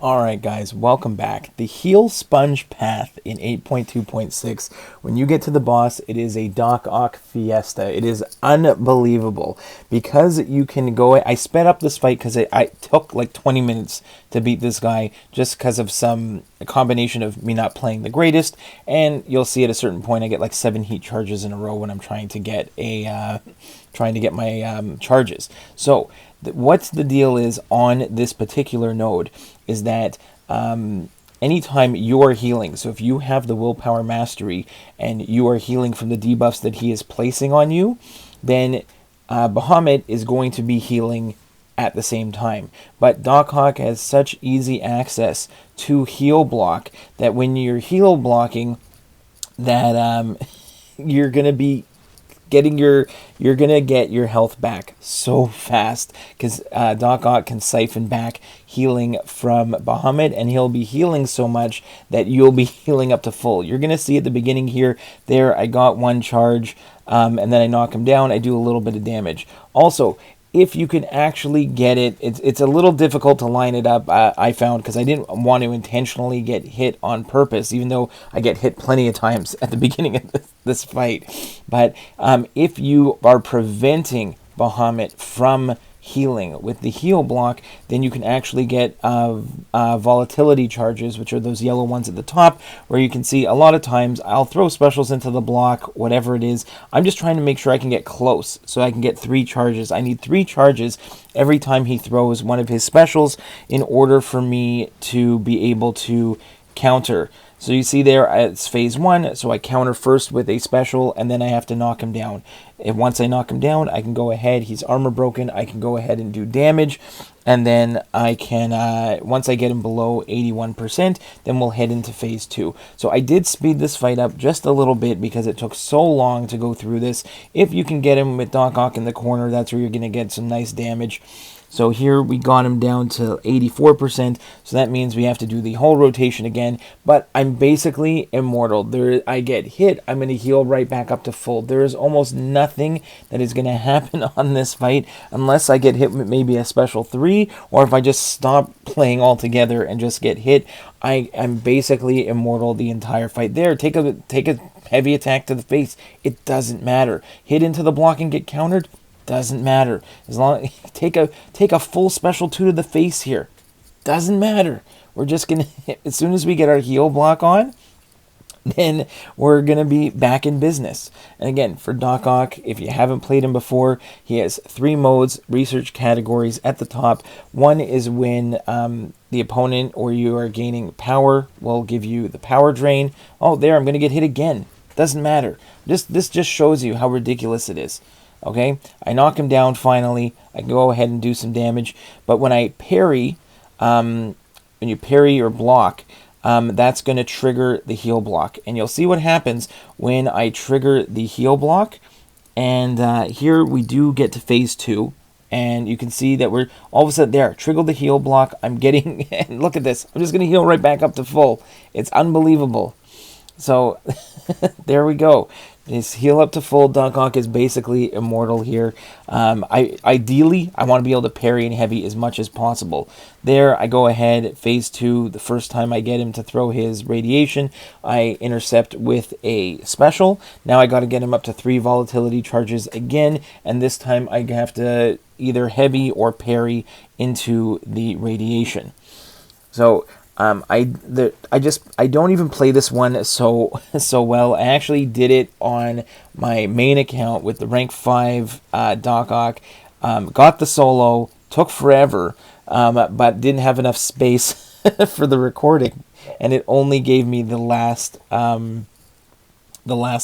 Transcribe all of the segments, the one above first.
Alright guys, welcome back. The Heal Sponge path in 8.2.6, when you get to the boss, it is a Doc Ock fiesta. It is unbelievable. Because you can go, I sped up this fight because I took like 20 minutes to beat this guy just because of a combination of me not playing the greatest, and you'll see at a certain point I get like 7 heat charges in a row when I'm trying to get my charges. So what's the deal is on this particular node is that anytime you are healing, so if you have the willpower mastery and you are healing from the debuffs that he is placing on you, then Bahamet is going to be healing at the same time. But Doc Ock has such easy access to heal block that when you're heal blocking, that you're gonna get your health back so fast because Doc Ock can siphon back healing from Bahamet, and he'll be healing so much that you'll be healing up to full. You're gonna see at the beginning here, there I got one charge, and then I knock him down. I do a little bit of damage. Also, if you can actually get it, it's a little difficult to line it up, I found, because I didn't want to intentionally get hit on purpose, even though I get hit plenty of times at the beginning of this fight. But if you are preventing Bahamet from healing with the heal block, then you can actually get volatility charges, which are those yellow ones at the top, where you can see a lot of times I'll throw specials into the block, whatever it is. I'm just trying to make sure I can get close so I can get 3 charges. I need 3 charges every time he throws one of his specials in order for me to be able to counter. So you see there, it's phase 1, so I counter first with a special, and then I have to knock him down. And once I knock him down, I can go ahead, he's armor broken, I can go ahead and do damage, and then I can, once I get him below 81%, then we'll head into phase 2. So I did speed this fight up just a little bit because it took so long to go through this. If you can get him with Doc Ock in the corner, that's where you're going to get some nice damage. So here we got him down to 84%, so that means we have to do the whole rotation again, but I'm basically immortal. I get hit, I'm going to heal right back up to full. There is almost nothing that is going to happen on this fight unless I get hit with maybe a special 3, or if I just stop playing altogether and just get hit. I'm basically immortal the entire fight. There, take a heavy attack to the face. It doesn't matter. Hit into the block and get countered. Doesn't matter. As long take a full special 2 to the face here. Doesn't matter. We're just gonna, as soon as we get our heal block on, then we're gonna be back in business. And again, for Doc Ock, if you haven't played him before, he has 3 modes, research categories at the top. One is when the opponent or you are gaining power will give you the power drain. Oh, there, I'm gonna get hit again. Doesn't matter. This just shows you how ridiculous it is. Okay, I knock him down finally. I can go ahead and do some damage. But when I parry, when you parry or block, that's going to trigger the heal block. And you'll see what happens when I trigger the heal block. And here we do get to phase 2. And you can see that we're all of a sudden there. Trigger the heal block. I'm getting, and look at this. I'm just going to heal right back up to full. It's unbelievable. So there we go. His heal up to full. Doc Ock is basically immortal here. Ideally, I want to be able to parry and heavy as much as possible. There, I go ahead, phase 2, the first time I get him to throw his radiation, I intercept with a special. Now I got to get him up to 3 volatility charges again, and this time I have to either heavy or parry into the radiation. So I don't even play this one so well. I actually did it on my main account with the rank 5 Doc Ock. Got the solo, took forever, but didn't have enough space for the recording, and it only gave me the last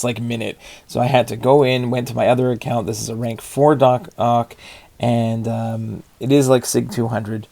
like minute. So I had to go in, went to my other account. This is a rank 4 Doc Ock, and it is like Sig 200.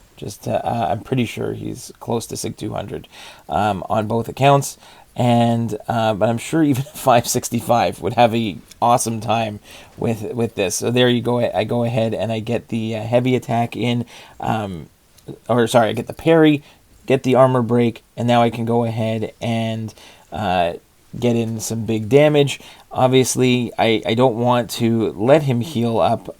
I'm pretty sure he's close to Sig 200 on both accounts, and but I'm sure even 565 would have a awesome time with this. So there you go. I go ahead and I get the heavy attack in, I get the parry, get the armor break, and now I can go ahead and get in some big damage. Obviously, I don't want to let him heal up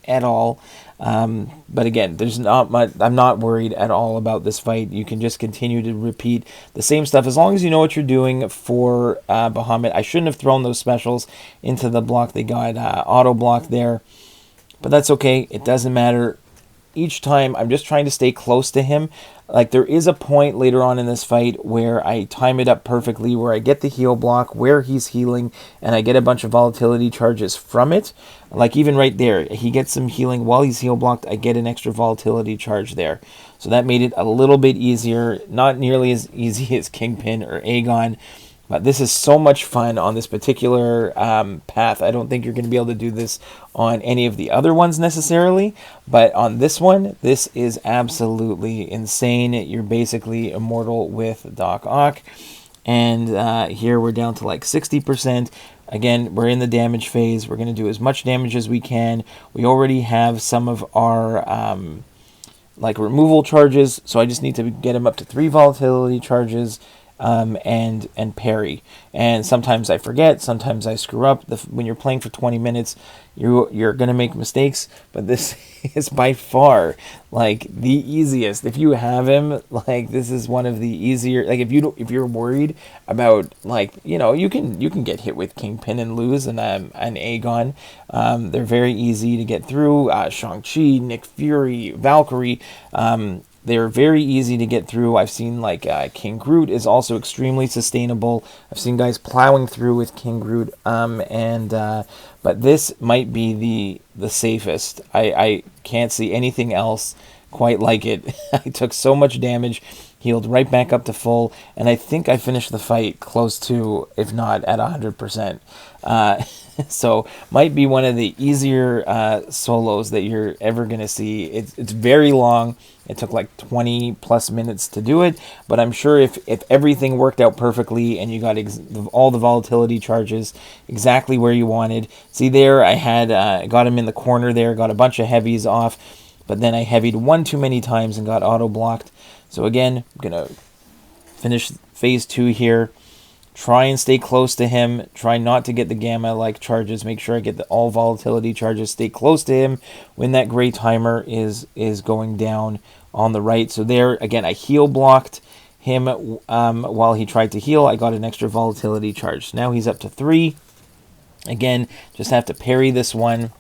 at all. But again, there's not much. I'm not worried at all about this fight. You can just continue to repeat the same stuff as long as you know what you're doing for Bahamet. I shouldn't have thrown those specials into the block. They got auto block there, but that's okay. It doesn't matter. Each time I'm just trying to stay close to him. Like, there is a point later on in this fight where I time it up perfectly, where I get the heal block where he's healing, and I get a bunch of volatility charges from it. Like, even right there, he gets some healing while he's heal blocked. I get an extra volatility charge there. So that made it a little bit easier. Not nearly as easy as Kingpin or Aegon. But this is so much fun on this particular path. I don't think you're going to be able to do this on any of the other ones necessarily. But on this one, this is absolutely insane. You're basically immortal with Doc Ock. And here we're down to like 60%. Again, we're in the damage phase. We're going to do as much damage as we can. We already have some of our like removal charges. So I just need to get him up to 3 volatility charges. And parry. And sometimes I forget, sometimes I screw up. When you're playing for 20 minutes, you're going to make mistakes, but this is by far like the easiest. If you have him, like, this is one of the easier. Like, if you're worried about, like, you can get hit with Kingpin and lose, and Aegon. They're very easy to get through. Shang-Chi, Nick Fury, Valkyrie. They're very easy to get through. I've seen, like, King Groot is also extremely sustainable. I've seen guys plowing through with King Groot. But this might be the safest. I can't see anything else quite like it. I took so much damage, healed right back up to full, and I think I finished the fight close to, if not at 100%. So might be one of the easier solos that you're ever going to see. It's very long. It took like 20 plus minutes to do it, but I'm sure if everything worked out perfectly and you got all the volatility charges exactly where you wanted. See there, I had got him in the corner there, got a bunch of heavies off, but then I heavied one too many times and got auto blocked. So again, I'm going to finish phase 2 here. Try and stay close to him. Try not to get the gamma-like charges. Make sure I get all volatility charges. Stay close to him when that gray timer is going down on the right. So there, again, I heal blocked him while he tried to heal. I got an extra volatility charge. So now he's up to 3. Again, just have to parry this one.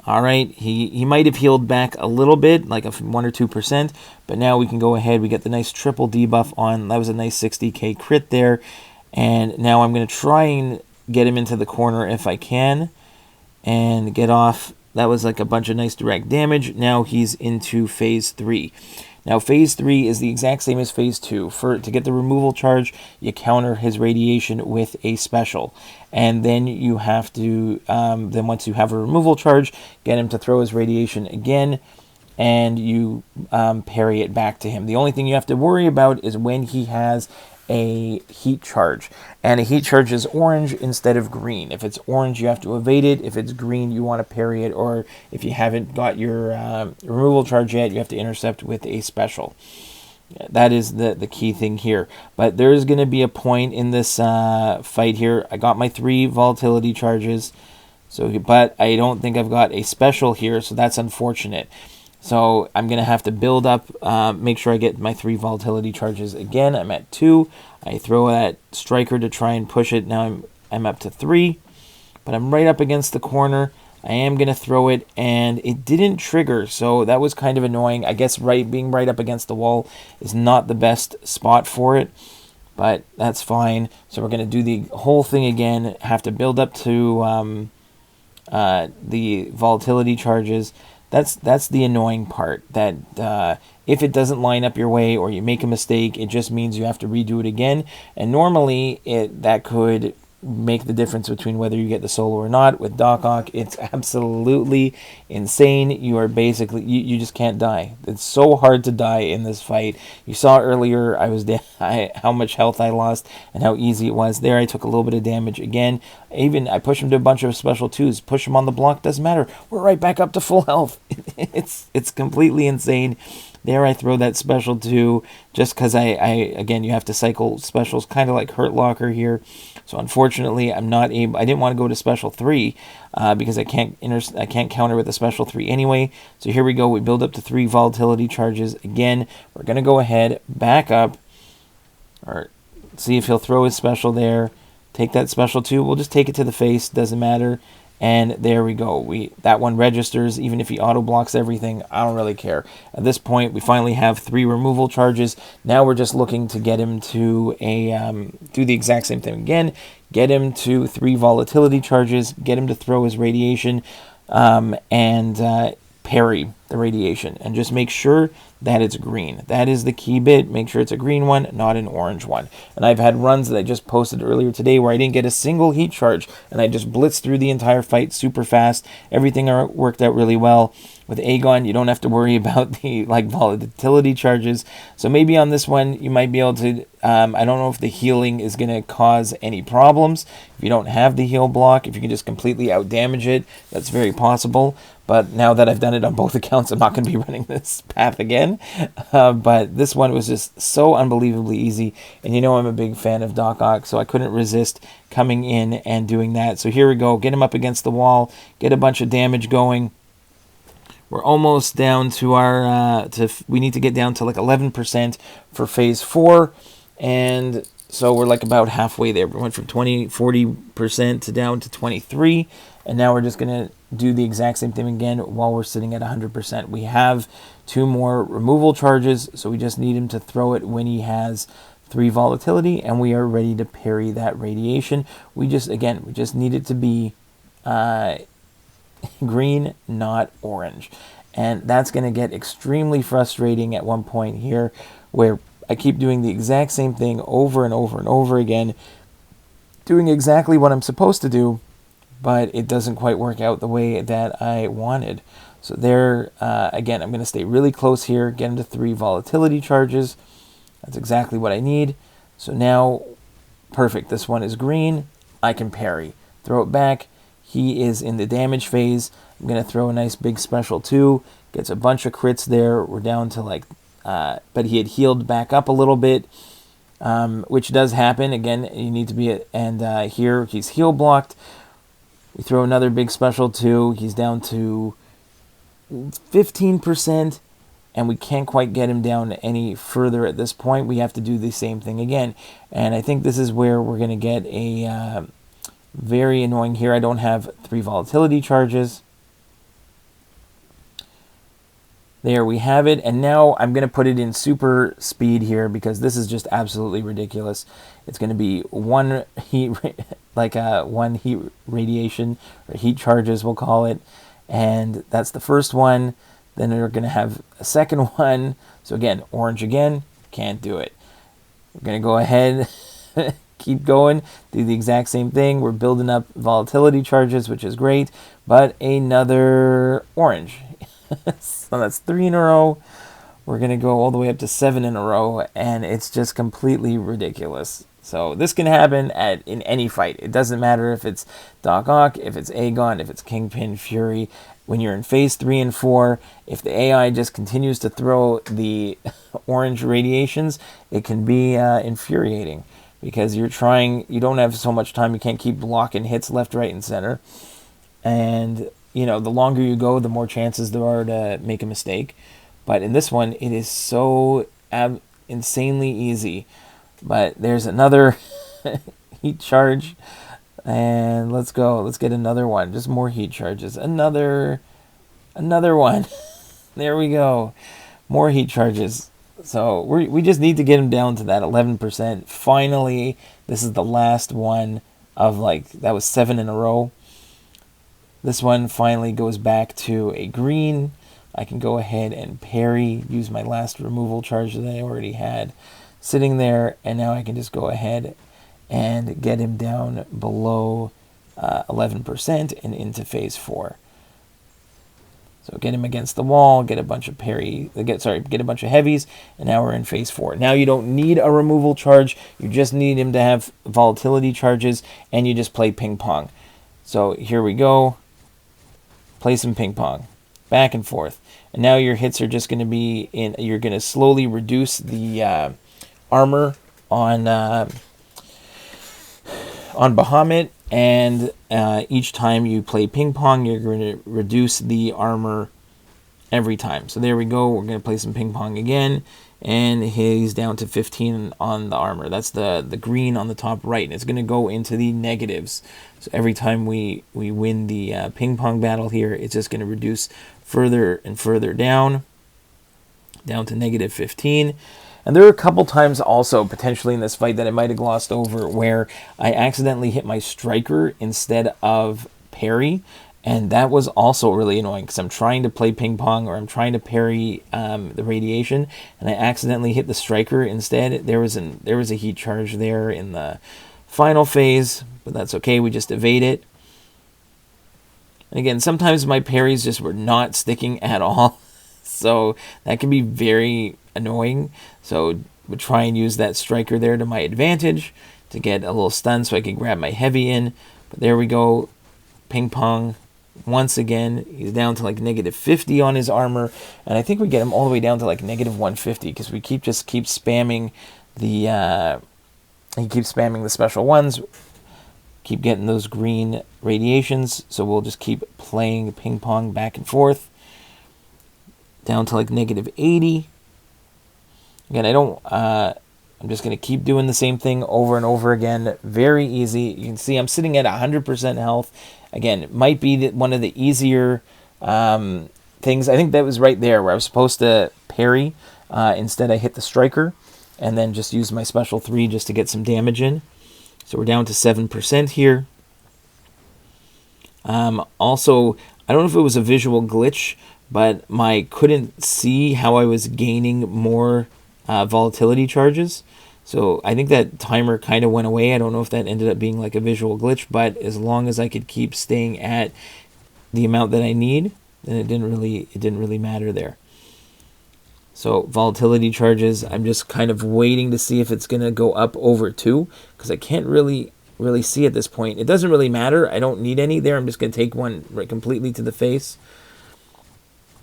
All right, he might have healed back a little bit, like a 1 or 2%, but now we can go ahead. We get the nice triple debuff on. That was a nice 60k crit there. And now I'm going to try and get him into the corner if I can and get off. That was like a bunch of nice direct damage. Now he's into phase 3. Now, phase 3 is the exact same as phase 2. To get the removal charge, you counter his radiation with a special. And then you have to, then once you have a removal charge, get him to throw his radiation again, and you parry it back to him. The only thing you have to worry about is when he has a heat charge. And a heat charge is orange instead of green. If it's orange, you have to evade it. If it's green, you want to parry it. Or if you haven't got your removal charge yet, you have to intercept with a special. That is the key thing here. But there is going to be a point in this fight here. I got my 3 volatility charges, but I don't think I've got a special here, so that's unfortunate. So I'm going to have to build up, make sure I get my 3 volatility charges again. I'm at 2. I throw that striker to try and push it. Now I'm up to 3, but I'm right up against the corner. I am going to throw it, and it didn't trigger, so that was kind of annoying. I guess being right up against the wall is not the best spot for it, but that's fine. So we're going to do the whole thing again, have to build up to the volatility charges. That's the annoying part, that if it doesn't line up your way or you make a mistake, it just means you have to redo it again. And normally that could make the difference between whether you get the solo or not. With Doc Ock, it's absolutely insane. You are basically, you just can't die. It's so hard to die in this fight. You saw earlier how much health I lost and how easy it was. There I took a little bit of damage again. I push him to a bunch of special 2s. Push him on the block, doesn't matter. We're right back up to full health. It's completely insane. There I throw that special 2 just because again, you have to cycle specials kind of like Hurt Locker here. So unfortunately, I'm not able. I didn't want to go to special 3 because I can't counter with a special 3 anyway. So here we go. We build up to 3 volatility charges. Again, we're going to go ahead, back up, or see if he'll throw his special there. Take that special 2. We'll just take it to the face. Doesn't matter. And there we go. That one registers, even if he auto blocks everything. I don't really care. At this point, we finally have 3 removal charges. Now we're just looking to get him to do the exact same thing again. Get him to 3 volatility charges. Get him to throw his radiation, and parry the radiation, and just make sure that it's green. That is the key bit. Make sure it's a green one, not an orange one. And I've had runs that I just posted earlier today where I didn't get a single heat charge, and I just blitzed through the entire fight super fast. Everything worked out really well. With Aegon, you don't have to worry about the volatility charges. So maybe on this one, you might be able to, I don't know if the healing is going to cause any problems. If you don't have the heal block, if you can just completely outdamage it, that's very possible. But now that I've done it on both accounts, I'm not going to be running this path again. But this one was just so unbelievably easy. And you know I'm a big fan of Doc Ock, so I couldn't resist coming in and doing that. So here we go. Get him up against the wall. Get a bunch of damage going. We're almost down to our, we need to get down to like 11% for phase 4. And so we're like about halfway there. We went from 40% to down to 23. And now we're just going to do the exact same thing again while we're sitting at 100%. We have 2 more removal charges, so we just need him to throw it when he has 3 volatility, and we are ready to parry that radiation. We just need it to be green, not orange. And that's going to get extremely frustrating at one point here, where I keep doing the exact same thing over and over and over again, doing exactly what I'm supposed to do, but it doesn't quite work out the way that I wanted. So there, again, I'm going to stay really close here, get him to 3 volatility charges. That's exactly what I need. So now, perfect. This one is green. I can parry. Throw it back. He is in the damage phase. I'm going to throw a nice big special 2. Gets a bunch of crits there. We're down to like, but he had healed back up a little bit, which does happen. Again, you need to be, and here he's heal blocked. We throw another big special 2. He's down to 15%, and we can't quite get him down any further at this point. We have to do the same thing again. And I think this is where we're going to get a very annoying here. I don't have 3 volatility charges. There we have it. And now I'm going to put it in super speed here because this is just absolutely ridiculous. It's going to be 1 heat, one heat radiation, or heat charges we'll call it. And that's the first one. Then we're going to have a second one. So again, orange again, can't do it. We're going to go ahead, keep going, do the exact same thing. We're building up volatility charges, which is great, but another orange. So that's 3 in a row. We're going to go all the way up to 7 in a row, and it's just completely ridiculous. So this can happen in any fight. It doesn't matter if it's Doc Ock, if it's Aegon, if it's Kingpin, Fury. When you're in phase 3 and 4, if the AI just continues to throw the orange radiations, it can be infuriating because you don't have so much time. You can't keep blocking hits left, right, and center. And, the longer you go, the more chances there are to make a mistake. But in this one, it is so insanely easy. But there's another heat charge. And let's go. Let's get another one. Just more heat charges. Another one. There we go. More heat charges. So we just need to get him down to that 11%. Finally, this is the last one of that was 7 in a row. This one finally goes back to a green. I can go ahead and parry, use my last removal charge that I already had sitting there, and now I can just go ahead and get him down below 11% and into phase 4. So get him against the wall, get a bunch of get a bunch of heavies, and now we're in phase 4. Now you don't need a removal charge, you just need him to have volatility charges, and you just play ping pong. So here we go. Play some ping pong. back and forth. And now your hits are just going to be in. You're going to slowly reduce the armor on Bahamet, and each time you play ping pong, you're going to reduce the armor every time. So there we go. We're going to play some ping pong again, and he's down to 15 on the armor. That's the green on the top right, and it's going to go into the negatives. So every time we win the ping pong battle here, it's just going to reduce further and further down to negative 15. And there are a couple times also potentially in this fight that I might have glossed over where I accidentally hit my striker instead of parry. And that was also really annoying because I'm trying to play ping pong, or I'm trying to parry the radiation, and I accidentally hit the striker instead. There was a heat charge there in the final phase, but that's okay. We just evade it. And again, sometimes my parries just were not sticking at all. So that can be very annoying. So we'll try and use that striker there to my advantage to get a little stun so I can grab my heavy in. But there we go. Ping pong. Once again, he's down to like negative 50 on his armor. And I think we get him all the way down to like negative 150 because we keep spamming the he keeps spamming the special ones. Keep getting those green radiations. So we'll just keep playing ping pong back and forth. Down to like negative 80. Again, I'm just going to keep doing the same thing over and over again. Very easy. You can see I'm sitting at 100% health. Again, it might be one of the easier things. I think that was right there where I was supposed to parry. Instead, I hit the striker and then just use my special 3 just to get some damage in. So we're down to 7% here. Also, I don't know if it was a visual glitch, but I couldn't see how I was gaining more volatility charges. So I think that timer kind of went away. I don't know if that ended up being like a visual glitch, but as long as I could keep staying at the amount that I need, then it didn't really matter there. So volatility charges, I'm just kind of waiting to see if it's going to go up over 2, because I can't really see at this point. It doesn't really matter. I don't need any there. I'm just going to take one right completely to the face.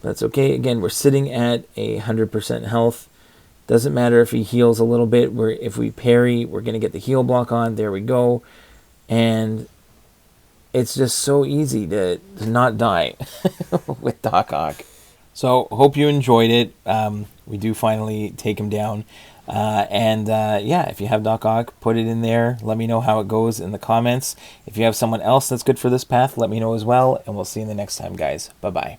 That's okay. Again, we're sitting at 100% health. Doesn't matter if he heals a little bit. If we parry, we're going to get the heal block on. There we go. And it's just so easy to not die with Doc Ock. So hope you enjoyed it. We do finally take him down. Yeah, if you have Doc Ock, put it in there. Let me know how it goes in the comments. If you have someone else that's good for this path, let me know as well. And we'll see you in the next time, guys. Bye-bye.